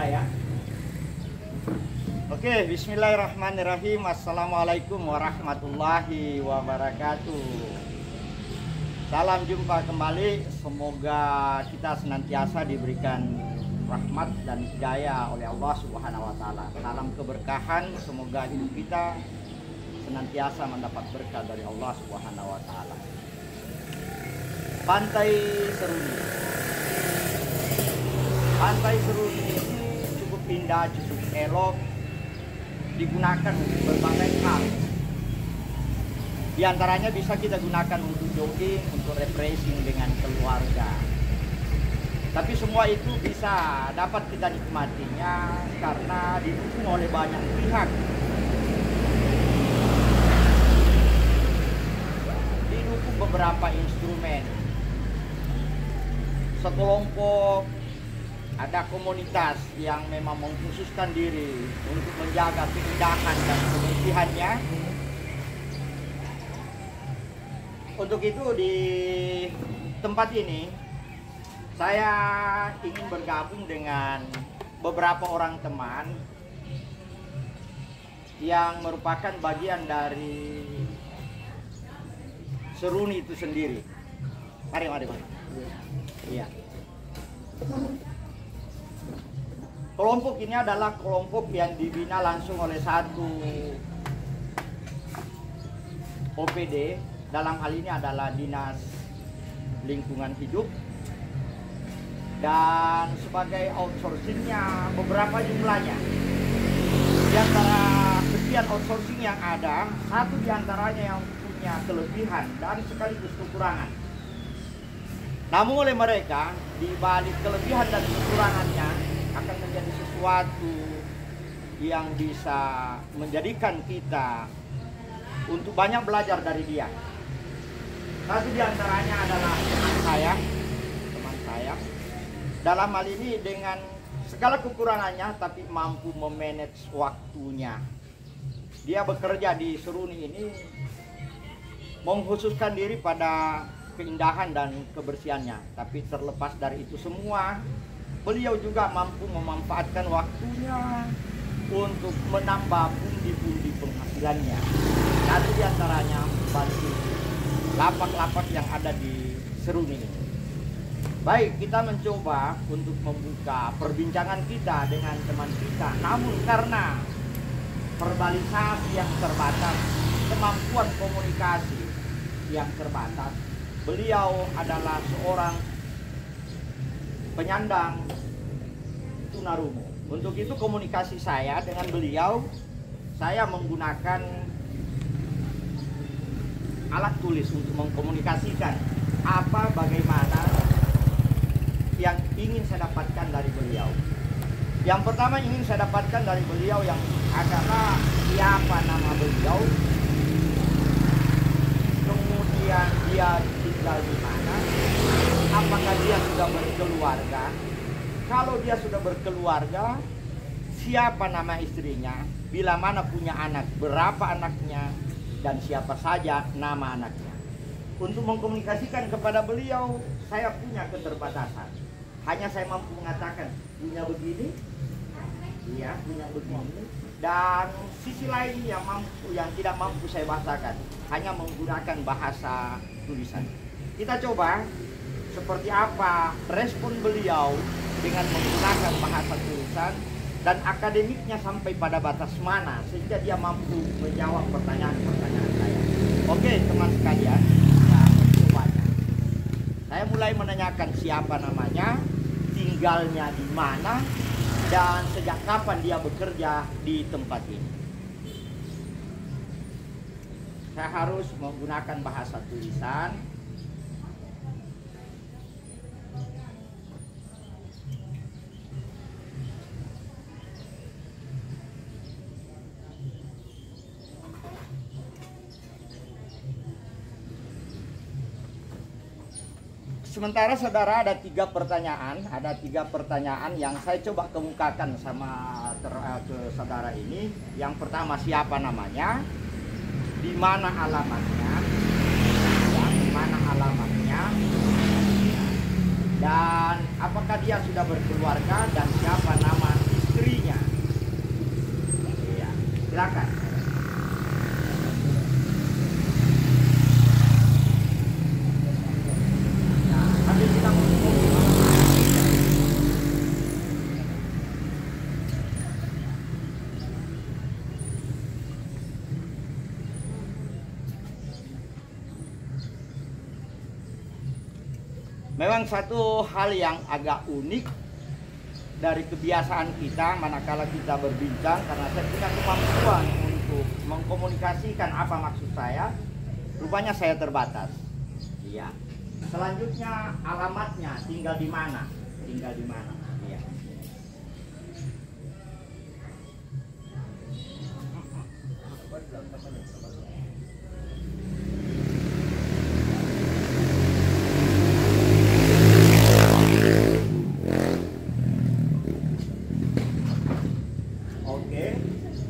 ya. Oke, bismillahirrahmanirrahim. Assalamualaikum warahmatullahi wabarakatuh. Salam jumpa kembali. Semoga kita senantiasa diberikan rahmat dan hidayah oleh Allah Subhanahu wa taala. Salam keberkahan, semoga hidup kita senantiasa mendapat berkah dari Allah Subhanahu wa taala. Pantai Seruni. Pantai Seruni ini cukup indah, cukup elok, digunakan untuk berbagai hal. Di antaranya bisa kita gunakan untuk jogging, untuk refreshing dengan keluarga. Tapi semua itu bisa dapat kita nikmatinya karena didukung oleh banyak pihak. Didukung beberapa instrumen. Sekelompok, ada komunitas yang memang mengkhususkan diri untuk menjaga keindahan dan kebersihannya. Untuk itu di tempat ini saya ingin bergabung dengan beberapa orang teman yang merupakan bagian dari Seruni itu sendiri. Mari. Iya. Kelompok ini adalah kelompok yang dibina langsung oleh satu OPD. Dalam hal ini adalah Dinas Lingkungan Hidup. Dan sebagai outsourcingnya beberapa jumlahnya. Di antara sekian outsourcing yang ada, satu di antaranya yang punya kelebihan dan sekaligus kekurangan. Namun oleh mereka, di balik kelebihan dan kekurangannya akan menjadi sesuatu yang bisa menjadikan kita untuk banyak belajar dari dia. Satu di antaranya adalah teman saya. Dalam hal ini dengan segala kekurangannya tapi mampu memanage waktunya. Dia bekerja di Seruni ini mengkhususkan diri pada keindahan dan kebersihannya. Tapi terlepas dari itu semua, beliau juga mampu memanfaatkan waktunya untuk menambah pundi-pundi penghasilannya. Satu di antaranya bantu lapak-lapak yang ada di Seruni ini. Baik, kita mencoba untuk membuka perbincangan kita dengan teman kita. Namun karena verbalisasi yang terbatas, kemampuan komunikasi yang terbatas, beliau adalah seorang penyandang tunarungu. Untuk itu komunikasi saya dengan beliau, saya menggunakan alat tulis untuk mengkomunikasikan bagaimana yang ingin saya dapatkan dari beliau. Yang pertama ingin saya dapatkan dari beliau yang adalah siapa nama beliau, kemudian dia tinggal di mana, apakah dia sudah berkeluarga, kalau dia sudah berkeluarga, siapa nama istrinya, bila mana punya anak, berapa anaknya, dan siapa saja nama anaknya. Untuk mengkomunikasikan kepada beliau, saya punya keterbatasan. Hanya saya mampu mengatakan, punya begini, iya punya begini, dan sisi lain yang tidak mampu saya bahasakan, hanya menggunakan bahasa tulisan. Kita coba seperti apa respon beliau dengan menggunakan bahasa tulisan dan akademiknya sampai pada batas mana sehingga dia mampu menjawab pertanyaan-pertanyaan saya. Oke teman sekalian, nah, mencobanya. Saya mulai menanyakan siapa namanya, tinggalnya di mana, dan sejak kapan dia bekerja di tempat ini. Saya harus menggunakan bahasa tulisan. Sementara saudara ada tiga pertanyaan yang saya coba kemukakan ke saudara ini. Yang pertama, siapa namanya, di mana alamatnya, dan apakah dia sudah berkeluarga, dan siapa nama istrinya. Iya, silakan. Nah, habis kita ngomong memang satu hal yang agak unik dari kebiasaan kita manakala kita berbincang, karena saya punya kemampuan untuk mengkomunikasikan apa maksud saya, rupanya saya terbatas. Iya. Selanjutnya alamatnya, tinggal di mana? Tinggal di mana? Iya. Oke,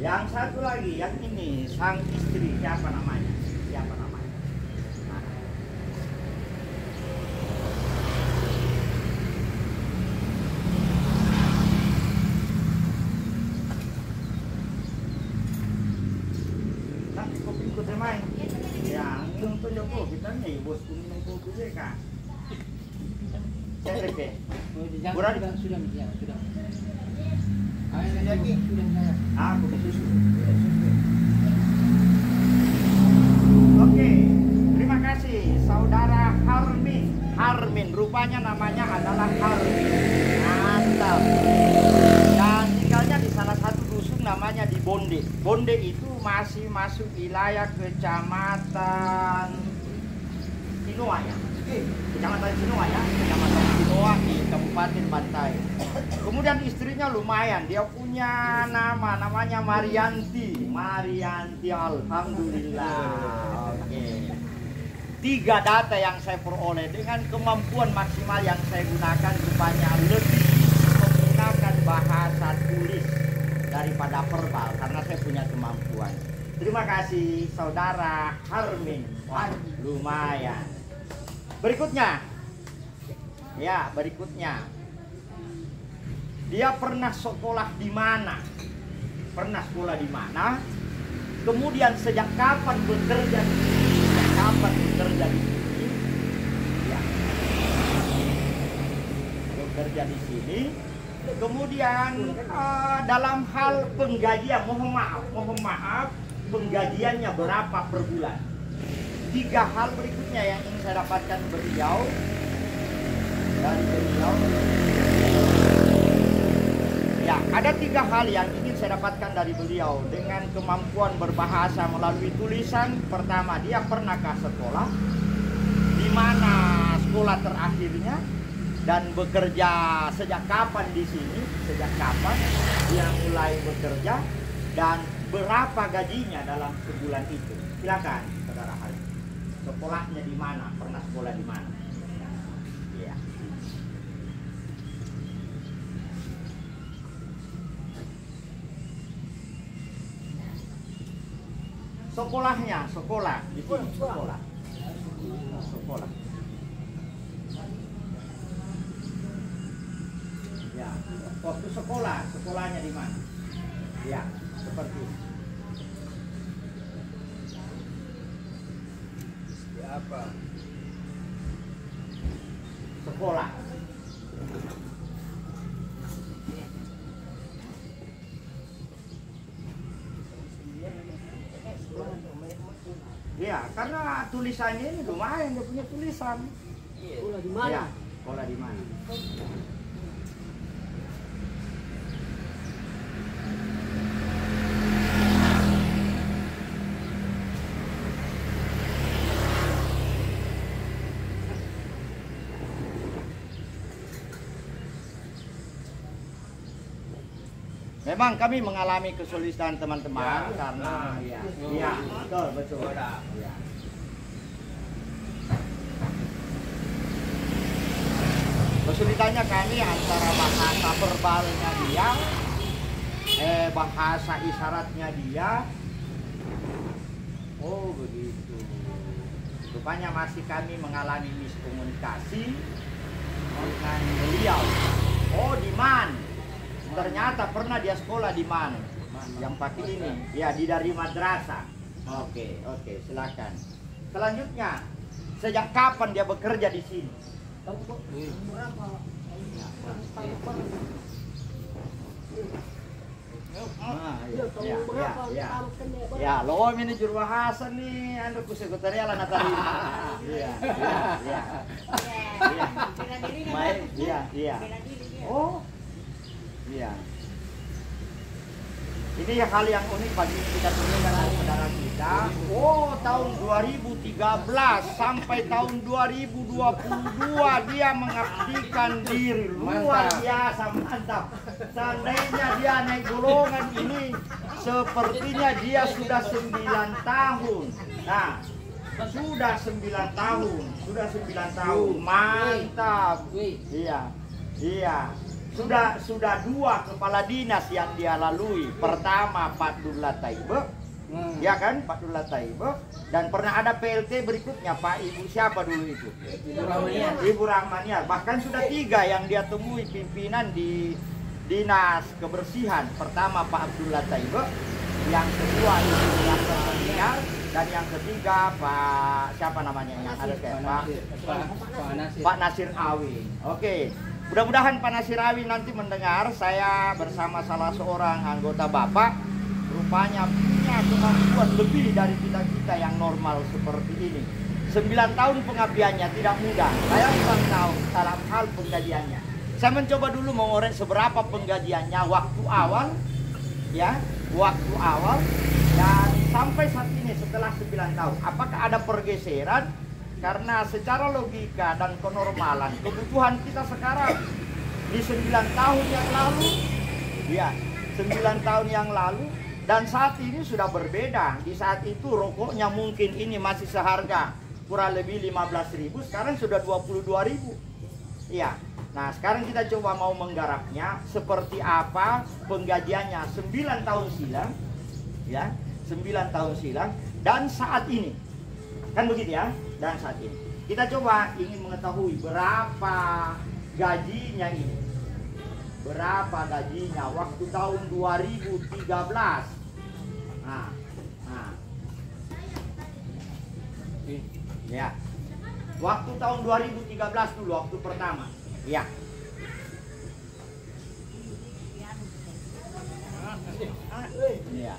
yang satu lagi, yang ini sang istri, siapa namanya? Siapa namanya? Nah. Nanti kopi ikut main. Ya, minum tuh Joko, kita nih bos minum kopi deh kak. Saya repe. Kurang sudah. lagi. Aku susu. Oke, terima kasih saudara Harmin, rupanya namanya adalah Harmin. Mantap. Dan tinggalnya di salah satu dusun namanya di Bonde. Bonde itu masih masuk wilayah kecamatan Sinoa ya. Kecamatan Sinoa ya, Kecamatan Sinoa di Kabupaten Bantai. Kemudian istrinya lumayan, dia punya namanya Marianti. Alhamdulillah. Oke. 3 data yang saya peroleh dengan kemampuan maksimal yang saya gunakan rupanya lebih menggunakan bahasa tulis daripada verbal karena saya punya kemampuan. Terima kasih saudara Harmin. Wah, lumayan. Berikutnya. Ya, berikutnya. Dia pernah sekolah di mana? Pernah sekolah di mana? Kemudian sejak kapan bekerja di sini? Sejak kapan bekerja di sini? Ya. Bekerja di sini. Kemudian dalam hal penggajian, mohon maaf, penggajiannya berapa per bulan? 3 hal berikutnya yang ingin saya dapatkan dari beliau. Ya, ada 3 hal yang ingin saya dapatkan dari beliau dengan kemampuan berbahasa melalui tulisan. Pertama, dia pernahkah sekolah? Di mana sekolah terakhirnya? Dan bekerja sejak kapan di sini? Sejak kapan dia mulai bekerja? Dan berapa gajinya dalam sebulan itu? Silakan, saudara Halim. Sekolahnya di mana? Pernah sekolah di mana? Ya. Sekolahnya, sekolah di sini, sekolah. Sekolah. Ya, waktu sekolahnya di mana? Ya, seperti itu. Apa? Sekolah. Ya, karena tulisannya ini lumayan, dia punya tulisan. Sekolah di mana? Ya, sekolah di mana? Memang kami mengalami kesulitan teman-teman karena ya, betul. Ya. Kesulitannya kami antara bahasa verbalnya dia, bahasa isyaratnya dia. Oh begitu. Rupanya masih kami mengalami miskomunikasi dengan beliau. Oh, Diman. ternyata pernah dia sekolah di mana? Yang pakai ini, ya di dari madrasah. Oke, silakan. Selanjutnya, sejak kapan dia bekerja di sini? Ya, lo manajer bahasa nih, anda ku sekretariat lah natari. Oh, iya. Ini hal yang unik bagi kita temukan saudara kita. Oh, tahun 2013 sampai tahun 2022 dia mengabdikan diri. Luar biasa, mantap. Seandainya dia naik golongan ini, sepertinya dia sudah 9 tahun. Nah, sudah 9 tahun. Mantap. Iya. Sudah 2 kepala dinas yang dia lalui. Pertama Pak Dullah Taibe, ya kan, Pak Dullah Taibe, dan pernah ada PLT berikutnya Pak Ibu siapa dulu itu? Ibu Rahmaniar. Bahkan sudah 3 yang dia temui pimpinan di dinas kebersihan. Pertama Pak Abdullah Taibe, yang kedua Ibu Rahmaniar, dan yang ketiga Pak siapa namanya yang ada kayak Pak Nasir Awin. Oke. Mudah-mudahan Pak Nasir Awin nanti mendengar saya bersama salah seorang anggota Bapak rupanya punya kemampuan lebih dari kita-kita yang normal seperti ini. 9 tahun pengabdiannya tidak mudah. Saya kurang tahu dalam hal penggajiannya. Saya mencoba dulu mengorek seberapa penggajiannya waktu awal, dan sampai saat ini setelah 9 tahun. Apakah ada pergeseran? Karena secara logika dan kenormalan kebutuhan kita sekarang di 9 tahun yang lalu, 9 tahun yang lalu dan saat ini sudah berbeda. Di saat itu rokoknya mungkin ini masih seharga kurang lebih 15.000, sekarang sudah 22.000. Iya. Nah, sekarang kita coba mau menggarapnya seperti apa penggajiannya 9 tahun silam, 9 tahun silam dan saat ini. Kan begitu ya? Dan saat ini kita coba ingin mengetahui berapa gajinya ini. Berapa gajinya waktu tahun 2013. Ya. Waktu tahun 2013 dulu waktu pertama. Ya. Iya.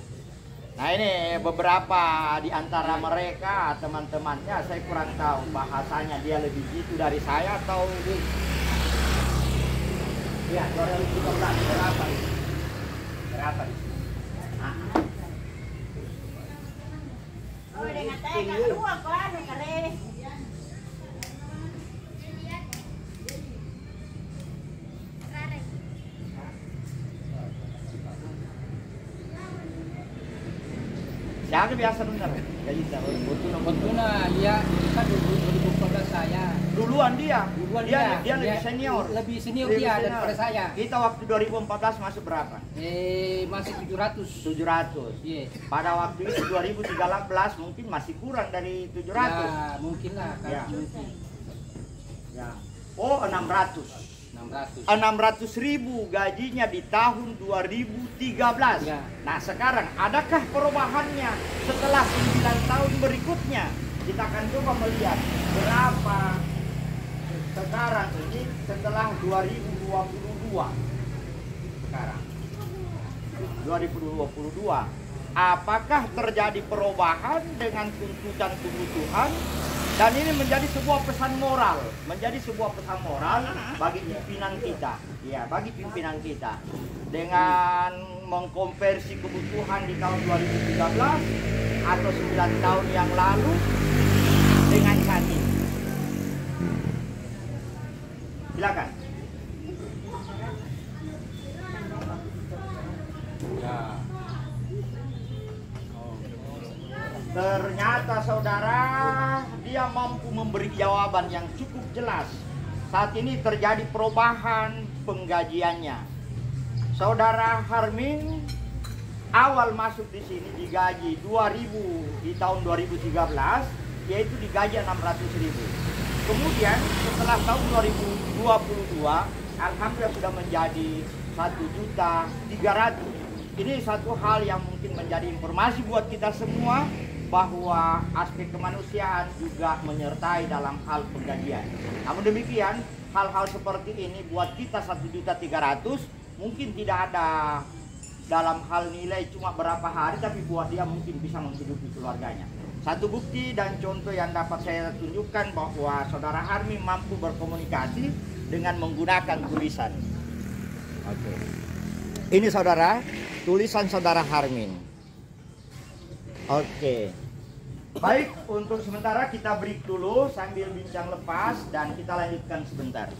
Nah ini beberapa di antara mereka teman-temannya saya kurang tahu bahasanya dia lebih gitu dari saya atau ya 2013 berapa ini? Berapa ini? Siapa biasa benar? Gaji Betuna dia kan 2014 saya. Duluan dia Dia lebih senior. Lebih senior dia daripada saya. Kita waktu 2014 masuk berapa? Masih 700. 700. Iya. Pada waktu itu 2013 mungkin masih kurang dari 700. Ya, mungkin lah kan. Ya. Mungkin. Ya. Oh, 600. 600.000 gajinya di tahun 2013. Ya. Nah sekarang adakah perubahannya setelah 9 tahun berikutnya? Kita akan coba melihat berapa sekarang ini setelah 2022. Sekarang 2022. Apakah terjadi perubahan dengan tuntutan kebutuhan? Dan ini menjadi sebuah pesan moral, bagi pimpinan kita, ya, bagi pimpinan kita, dengan mengkonversi kebutuhan di tahun 2013 atau 9 tahun yang lalu dengan saat ini. Silakan. Ya. Ternyata saudara, dia mampu memberi jawaban yang cukup jelas. Saat ini terjadi perubahan penggajiannya. Saudara Harmin awal masuk di sini digaji 2.000 di tahun 2013, yaitu digaji 600.000. Kemudian setelah tahun 2022, alhamdulillah sudah menjadi 1 1.300.000. Ini satu hal yang mungkin menjadi informasi buat kita semua bahwa aspek kemanusiaan juga menyertai dalam hal penggajian. Namun demikian, hal-hal seperti ini buat kita 1.300.000 mungkin tidak ada dalam hal nilai cuma berapa hari, tapi buat dia mungkin bisa menghidupi keluarganya. Satu bukti dan contoh yang dapat saya tunjukkan bahwa saudara Harmin mampu berkomunikasi dengan menggunakan tulisan. Oke. Ini saudara, tulisan saudara Harmin. Oke. Baik, untuk sementara kita break dulu sambil bincang lepas dan kita lanjutkan sebentar.